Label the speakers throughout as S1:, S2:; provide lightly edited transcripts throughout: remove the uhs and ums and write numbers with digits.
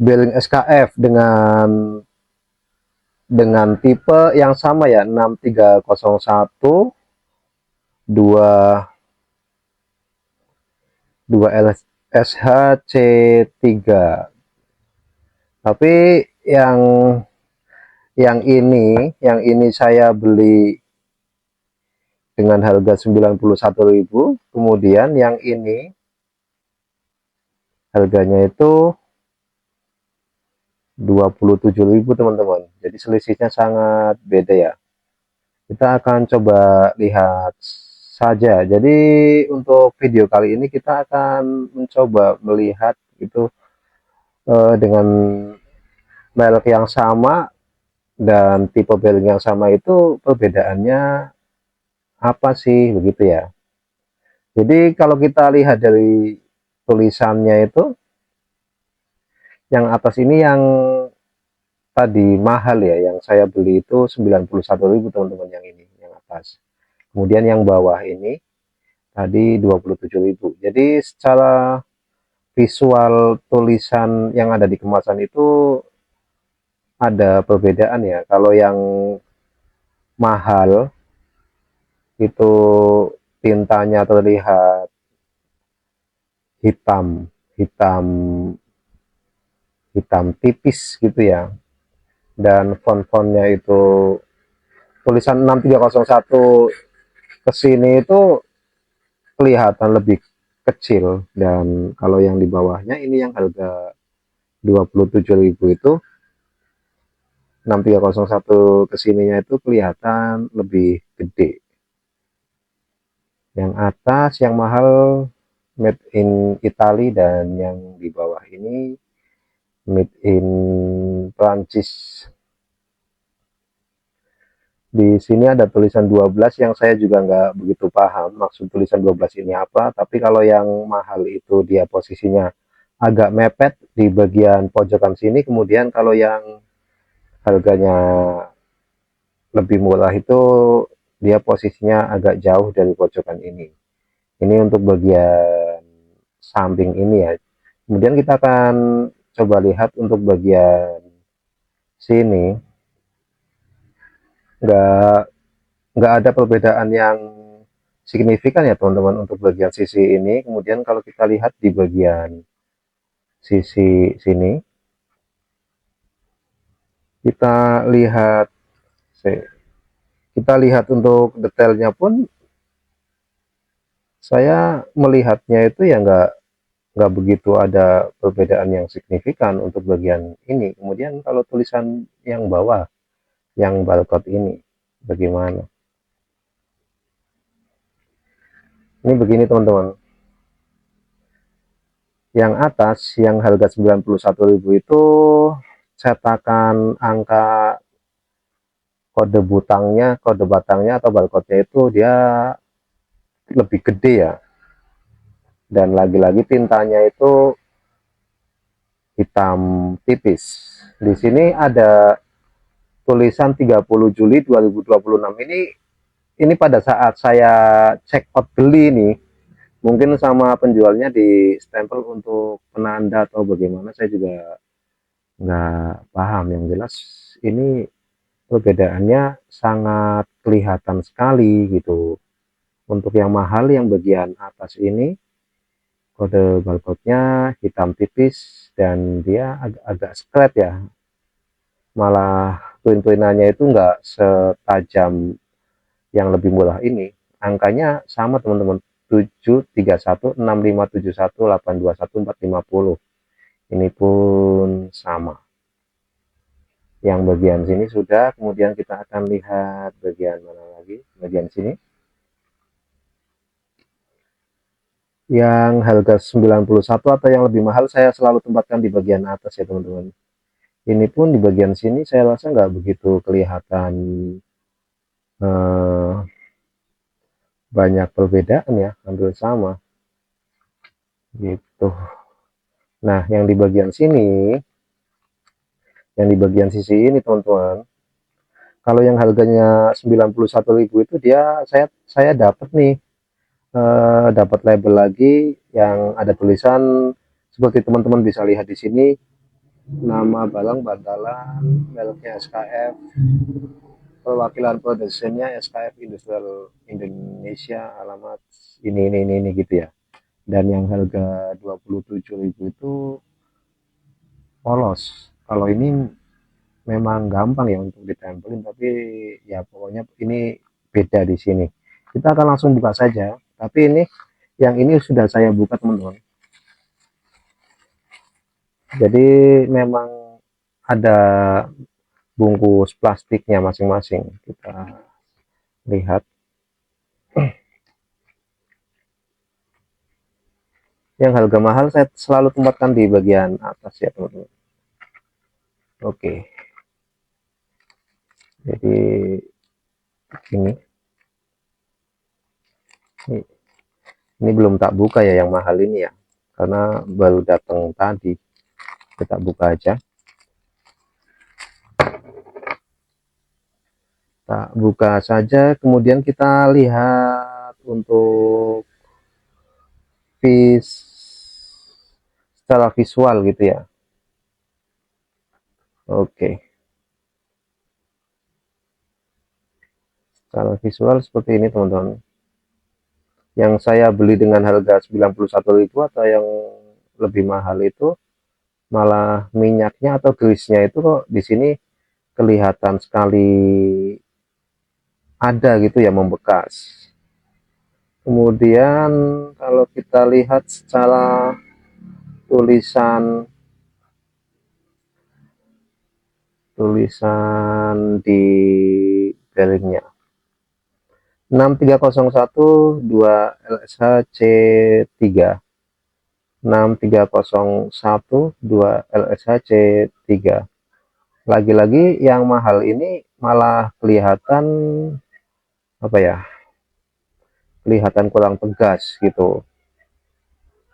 S1: bearing SKF dengan tipe yang sama ya, 6301 2 LSHC3. Tapi yang yang ini saya beli dengan harga 91.000, kemudian yang ini harganya itu 27.000 teman-teman. Jadi selisihnya sangat beda ya. Kita akan coba lihat saja. Jadi untuk video kali ini kita akan mencoba melihat itu dengan merek yang sama dan tipe bearing yang sama itu perbedaannya apa sih begitu ya. Jadi kalau kita lihat dari tulisannya itu, yang atas ini yang tadi mahal ya, yang saya beli itu 91.000 teman-teman, yang ini yang atas. Kemudian yang bawah ini tadi 27.000. Jadi secara visual tulisan yang ada di kemasan itu ada perbedaan ya. Kalau yang mahal itu tintanya terlihat hitam, hitam, hitam tipis gitu ya. Dan font-fontnya itu tulisan 6301 ke sini itu kelihatan lebih kecil, dan kalau yang di bawahnya ini yang harga 27.000 itu 6301 kesininya itu kelihatan lebih gede. Yang atas yang mahal made in Italy, dan yang di bawah ini made in Prancis. Di sini ada tulisan 12 yang saya juga nggak begitu paham maksud tulisan 12 ini apa, tapi kalau yang mahal itu dia posisinya agak mepet di bagian pojokan sini, kemudian kalau yang harganya lebih murah itu dia posisinya agak jauh dari pojokan ini. Ini untuk bagian samping ini ya. Kemudian kita akan coba lihat untuk bagian sini, nggak nggak ada perbedaan yang signifikan ya teman-teman untuk bagian sisi ini. Kemudian kalau kita lihat di bagian sisi sini, kita lihat kita lihat untuk detailnya pun saya melihatnya itu ya nggak begitu ada perbedaan yang signifikan untuk bagian ini. Kemudian kalau tulisan yang bawah, yang barcode ini bagaimana? Ini begini teman-teman. Yang atas yang harga 91.000 itu cetakan angka kode butangnya, kode batangnya atau barcode-nya itu dia lebih gede ya. Dan lagi-lagi tintanya itu hitam tipis. Di sini ada tulisan 30 Juli 2026. Ini pada saat saya check out beli nih, mungkin sama penjualnya di stempel untuk penanda atau bagaimana, saya juga nggak paham. Yang jelas ini perbedaannya sangat kelihatan sekali gitu. Untuk yang mahal yang bagian atas ini kode barcode-nya hitam tipis dan dia agak scratch ya, malah twin-twinannya itu nggak setajam yang lebih murah ini. Angkanya sama teman-teman, 7316571821450. Ini pun sama. Yang bagian sini sudah, kemudian kita akan lihat bagian mana lagi, bagian sini. Yang harga 91 atau yang lebih mahal saya selalu tempatkan di bagian atas ya teman-teman. Ini pun di bagian sini saya rasa nggak begitu kelihatan eh, banyak perbedaan ya, hampir sama gitu. Nah, yang di bagian sini, yang di bagian sisi ini teman-teman, kalau yang harganya 91.000 itu dia saya dapat nih, dapat label lagi yang ada tulisan seperti teman-teman bisa lihat di sini, nama Balang Bantalan, mereknya SKF, perwakilan produsennya SKF Industrial Indonesia, alamat ini gitu ya. Dan yang harga 27.000 itu polos. Kalau ini memang gampang ya untuk ditempelin, tapi ya pokoknya ini beda di sini. Kita akan langsung buka saja. Tapi ini yang ini sudah saya buka teman-teman. Jadi memang ada bungkus plastiknya masing-masing. Kita lihat. Yang harga mahal saya selalu tempatkan di bagian atas ya teman-teman. Oke. Jadi ini ini belum tak buka ya yang mahal ini ya. Karena baru datang tadi. Kita buka aja. Tak buka saja, kemudian kita lihat untuk secara visual gitu ya. Oke, secara visual seperti ini teman-teman. Yang saya beli dengan harga 91.000 atau yang lebih mahal itu malah minyaknya atau grease-nya itu kok di sini kelihatan sekali ada gitu ya, membekas. Kemudian kalau kita lihat secara tulisan di bearingnya 6301 2 LSH C3, 6301 2 LSH C3. Lagi-lagi yang mahal ini malah kelihatan apa ya, kelihatan kurang tegas gitu,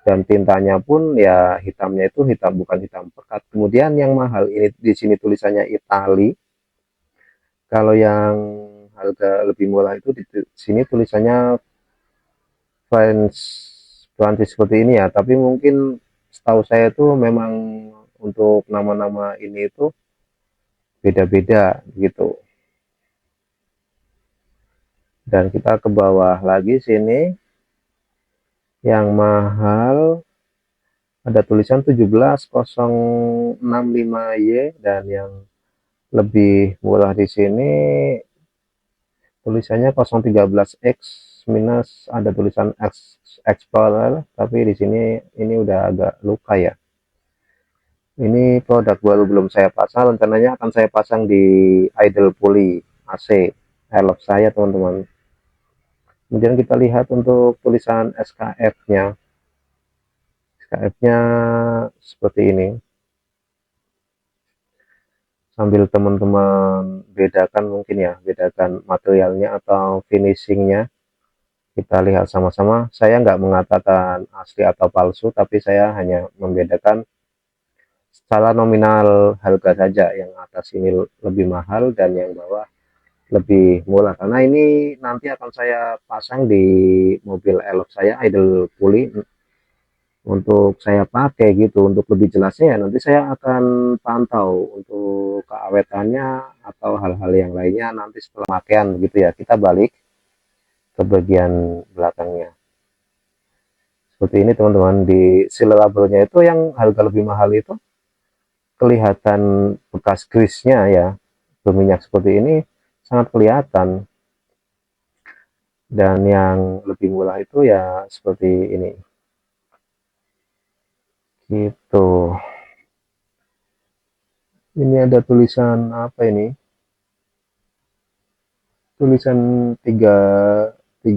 S1: dan tintanya pun ya hitamnya itu hitam, bukan hitam pekat. Kemudian yang mahal ini di sini tulisannya Itali. Kalau yang harga lebih murah itu di sini tulisannya French, Prancis seperti ini ya. Tapi mungkin setahu saya itu memang untuk nama-nama ini itu beda-beda gitu. Dan kita ke bawah lagi sini, yang mahal ada tulisan 17065Y, dan yang lebih murah di sini tulisannya 013X minus, ada tulisan X Explorer, tapi di sini ini udah agak luka ya. Ini produk baru, belum saya pasang, rencananya akan saya pasang di idle pulley AC helm saya teman-teman. Kemudian kita lihat untuk tulisan SKF-nya. SKF-nya seperti ini. Sambil teman-teman bedakan mungkin ya, bedakan materialnya atau finishingnya. Kita lihat sama-sama. Saya nggak mengatakan asli atau palsu, tapi saya hanya membedakan secara nominal harga saja. Yang atas ini lebih mahal dan yang bawah lebih murah, karena ini nanti akan saya pasang di mobil elf saya idle pulley untuk saya pakai gitu. Untuk lebih jelasnya ya nanti saya akan pantau untuk keawetannya atau hal-hal yang lainnya nanti setelah pemakaian gitu ya. Kita balik ke bagian belakangnya seperti ini teman-teman. Di seal labelnya itu yang harga lebih mahal itu kelihatan bekas grease-nya ya, berminyak seperti ini sangat kelihatan. Dan yang lebih murah itu ya seperti ini gitu. Ini ada tulisan apa ini, tulisan 335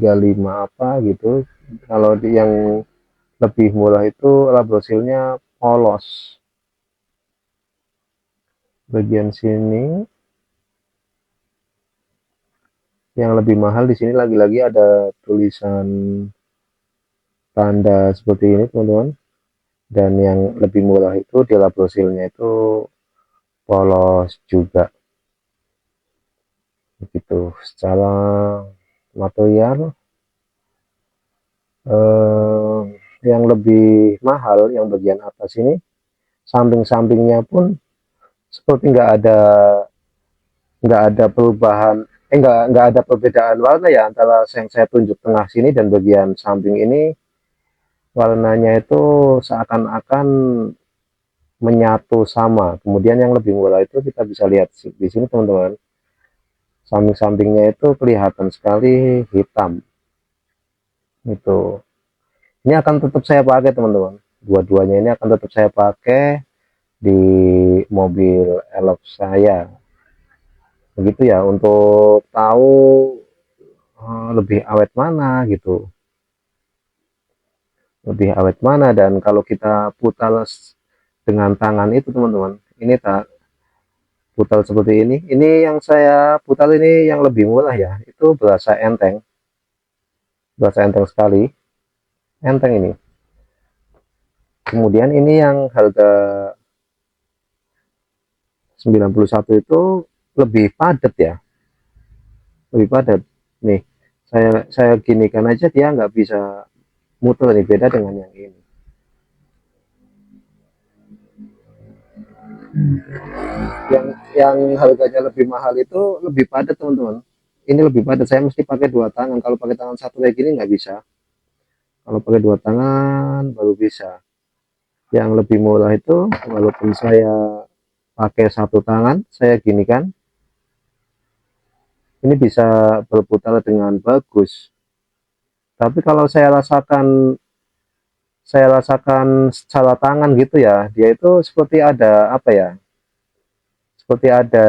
S1: apa gitu. Kalau yang lebih murah itu labrosilnya polos. Bagian sini yang lebih mahal, di sini lagi-lagi ada tulisan tanda seperti ini teman-teman. Dan yang lebih murah itu di labrosilnya itu polos juga begitu. Secara material yang lebih mahal yang bagian atas ini samping-sampingnya pun seperti nggak ada perubahan, nggak ada perbedaan warna ya antara yang saya tunjuk tengah sini dan bagian samping ini. Warnanya itu seakan-akan menyatu sama. Kemudian yang lebih murah itu kita bisa lihat di sini teman-teman, samping-sampingnya itu kelihatan sekali hitam. Itu ini akan tetap saya pakai teman-teman, dua-duanya ini akan tetap saya pakai di mobil elf saya. Begitu ya, untuk tahu lebih awet mana gitu, lebih awet mana. Dan kalau kita putar dengan tangan itu teman-teman, ini tak putar seperti ini yang saya putar ini yang lebih murah ya, itu berasa enteng sekali, enteng ini. Kemudian ini yang harga 91 itu lebih padat ya, lebih padat nih. Saya ginikan aja dia nggak bisa muter nih, beda dengan yang ini. Yang harganya lebih mahal itu lebih padat teman-teman, ini lebih padat, saya mesti pakai dua tangan. Kalau pakai tangan satu kayak gini nggak bisa, kalau pakai dua tangan baru bisa. Yang lebih murah itu walaupun saya pakai satu tangan, saya gini kan, ini bisa berputar dengan bagus. Tapi kalau saya rasakan secara tangan gitu ya, dia itu seperti ada apa ya, seperti ada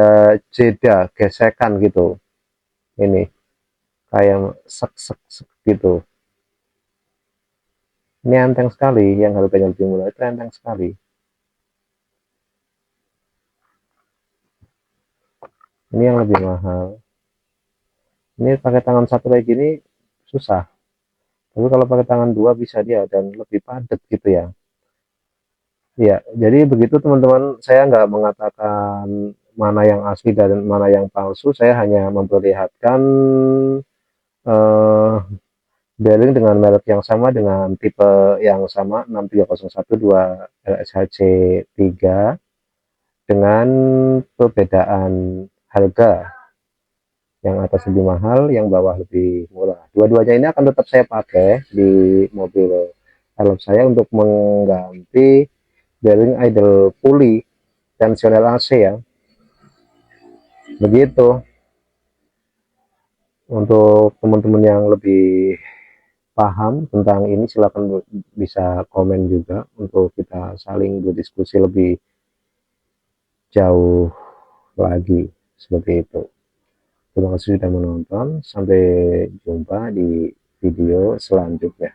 S1: jeda gesekan gitu. Ini kayak sek sek sek gitu. Ini enteng sekali, yang harganya lebih murah itu enteng sekali. Ini yang lebih mahal. Ini pakai tangan satu kayak gini susah. Tapi kalau pakai tangan dua bisa dia, dan lebih padat gitu ya. Ya, jadi begitu teman-teman. Saya nggak mengatakan mana yang asli dan mana yang palsu. Saya hanya memperlihatkan eh, bearing dengan merek yang sama, dengan tipe yang sama 63012 LSHC 3, dengan perbedaan harga, yang atas lebih mahal, yang bawah lebih murah. Dua-duanya ini akan tetap saya pakai di mobil helm saya untuk mengganti bearing idle pulley tensional AC ya. Begitu. Untuk teman-teman yang lebih paham tentang ini, silakan bisa komen juga untuk kita saling berdiskusi lebih jauh lagi, seperti itu. Terima kasih sudah menonton, sampai jumpa di video selanjutnya.